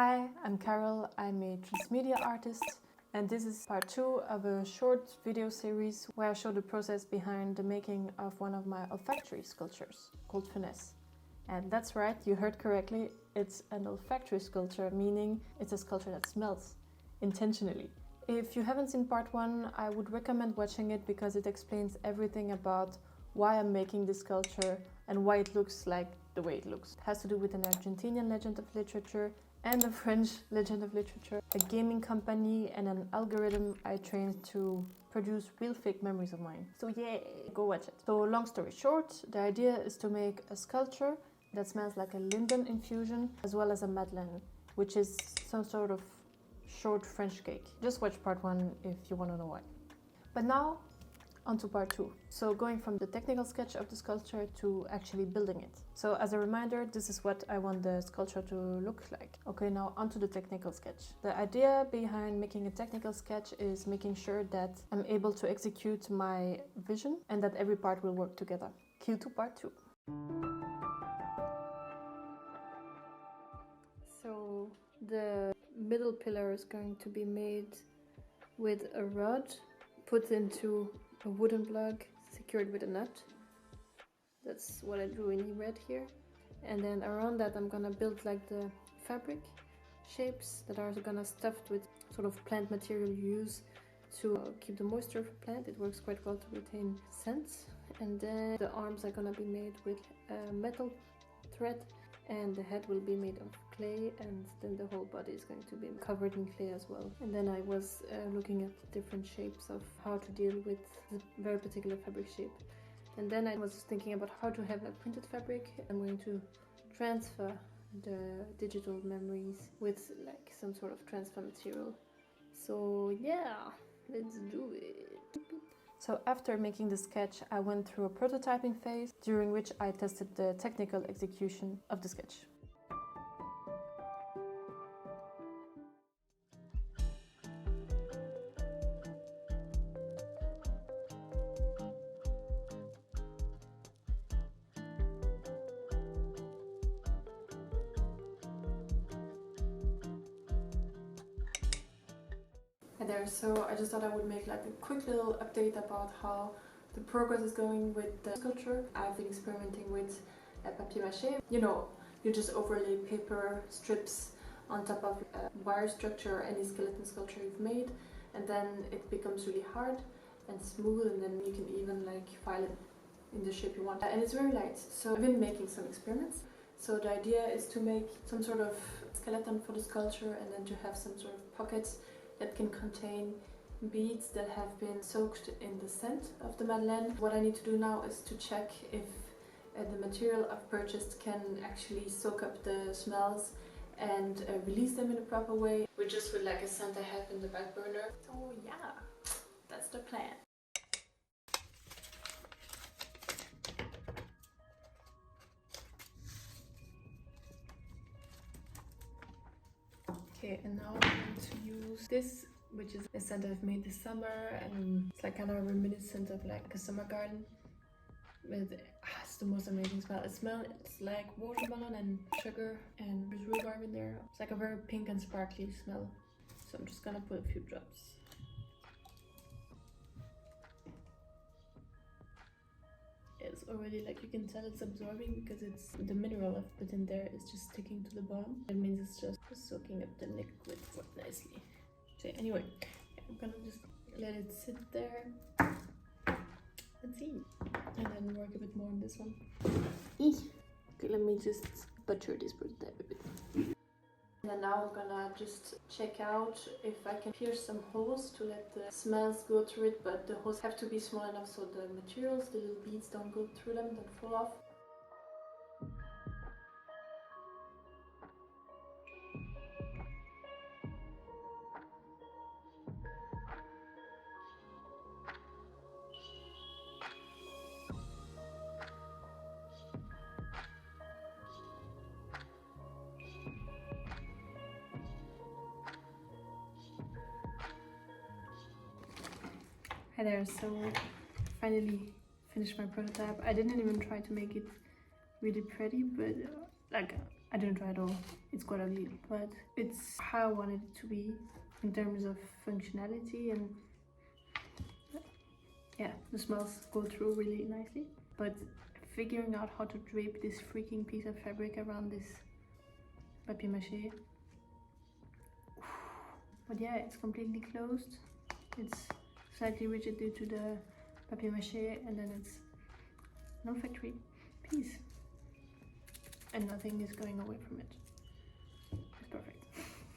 Hi, I'm Kiral. I'm a transmedia artist, and this is part 2 of a short video series where I show the process behind the making of one of my olfactory sculptures called Finesse. And that's right, you heard correctly, it's an olfactory sculpture, meaning it's a sculpture that smells intentionally. If you haven't seen part 1, I would recommend watching it because it explains everything about why I'm making this sculpture and why it looks like the way it looks. It has to do with an Argentinian legend of literature and a French legend of literature, a gaming company, and an algorithm I trained to produce real fake memories of mine. So yeah, go watch it. So long story short, the idea is to make a sculpture that smells like a linden infusion as well as a madeleine, which is some sort of short French cake. Just watch part 1 if you want to know why. But now, on to part 2. So going from the technical sketch of the sculpture to actually building it. So as a reminder, this is what I want the sculpture to look like. Okay, now onto the technical sketch. The idea behind making a technical sketch is making sure that I'm able to execute my vision and that every part will work together. Cue to part 2. So the middle pillar is going to be made with a rod put into a wooden block secured with a nut. That's what I drew in red here. And then around that I'm gonna build like the fabric shapes that are gonna stuffed with sort of plant material you use to keep the moisture of a plant. It works quite well to retain scents. And then the arms are gonna be made with metal thread, and the head will be made of clay, and then the whole body is going to be covered in clay as well. And then I was looking at different shapes of how to deal with the very particular fabric shape. And then I was thinking about how to have a printed fabric. I'm going to transfer the digital memories with like some sort of transfer material. So yeah, let's do it. So after making the sketch, I went through a prototyping phase during which I tested the technical execution of the sketch. Hi there, so I just thought I would make like a quick little update about how the progress is going with the sculpture. I've been experimenting with papier-mâché. You know, you just overlay paper strips on top of a wire structure or any skeleton sculpture you've made, and then it becomes really hard and smooth, and then you can even like file it in the shape you want. And it's very light, so I've been making some experiments. So the idea is to make some sort of skeleton for the sculpture and then to have some sort of pockets that can contain beads that have been soaked in the scent of the madeleine. What I need to do now is to check if the material I've purchased can actually soak up the smells and release them in a proper way, with like a scent I have in the back burner. So yeah, that's the plan. Okay, and now I'm going to use this, which is a scent I've made this summer, and it's like kind of reminiscent of like a summer garden. It's the most amazing smell. It's like watermelon and sugar, and there's rhubarb in there. It's like a very pink and sparkly smell. So I'm just gonna put a few drops. It's already like, you can tell it's absorbing because it's the mineral I've put in there is just sticking to the bottom. That means it's just soaking up the liquid quite nicely. So anyway, I'm gonna just let it sit there. Let's see. And then work a bit more on this one. Okay, let me just butcher this prototype a bit. And then now I'm gonna just check out if I can pierce some holes to let the smells go through it, but the holes have to be small enough so the materials, the little beads, don't go through them, don't fall off. Hi there, so finally finished my prototype. I didn't even try to make it really pretty, but like I didn't try it all. It's quite ugly, but it's how I wanted it to be in terms of functionality, and yeah, the smells go through really nicely. But figuring out how to drape this freaking piece of fabric around this papier-mâché. But yeah, it's completely closed. It's slightly rigid due to the papier-mâché, and then it's an olfactory piece. And nothing is going away from it. It's perfect.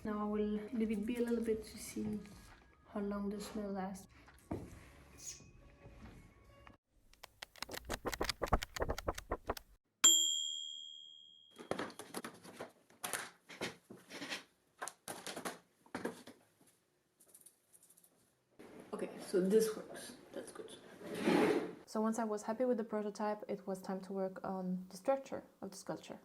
Now I will leave it be a little bit to see how long the smell lasts. Okay, so this works. That's good. So once I was happy with the prototype, it was time to work on the structure of the sculpture.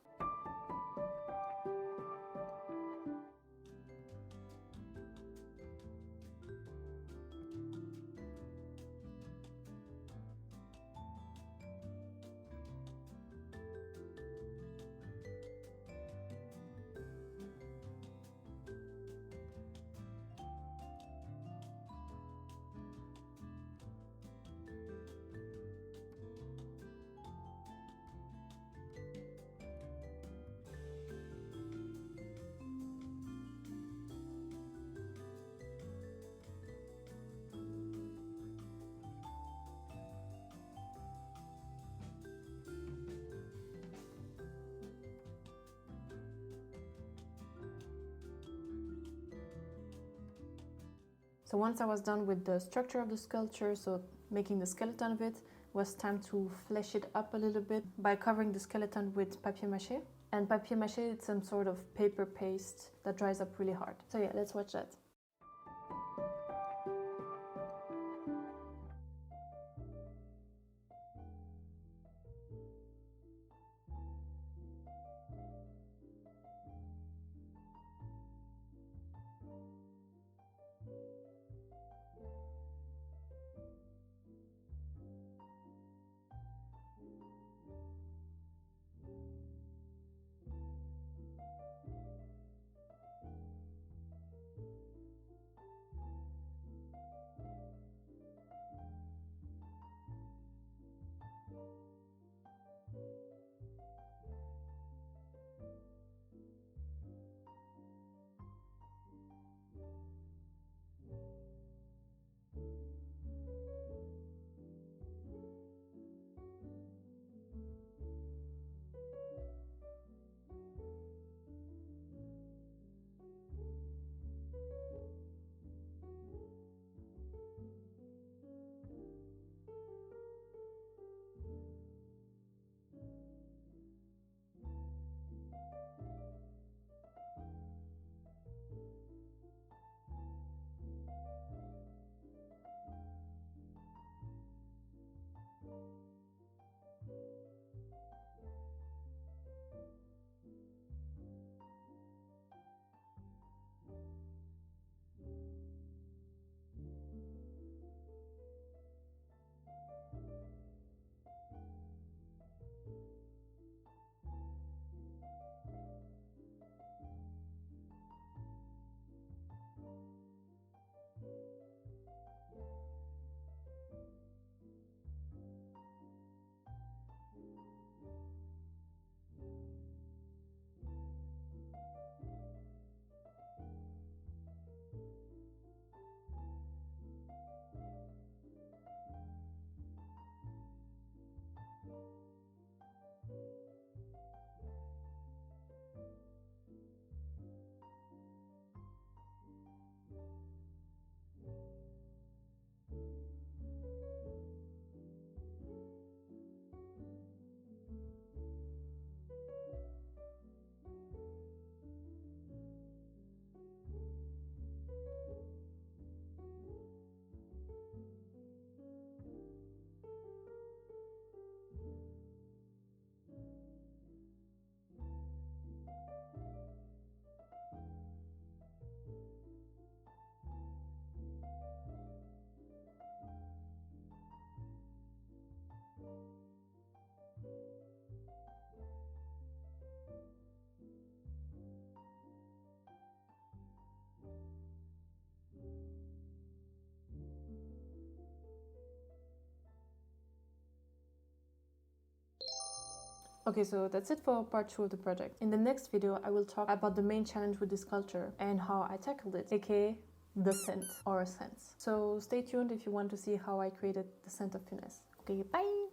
So once I was done with the structure of the sculpture, so making the skeleton of it, was time to flesh it up a little bit by covering the skeleton with papier-mâché. And papier-mâché is some sort of paper paste that dries up really hard. So yeah, let's watch that. Okay, so that's it for part 2 of the project. In the next video, I will talk about the main challenge with this sculpture and how I tackled it, aka the scent or sense. So stay tuned if you want to see how I created the scent of finesse. Okay, bye!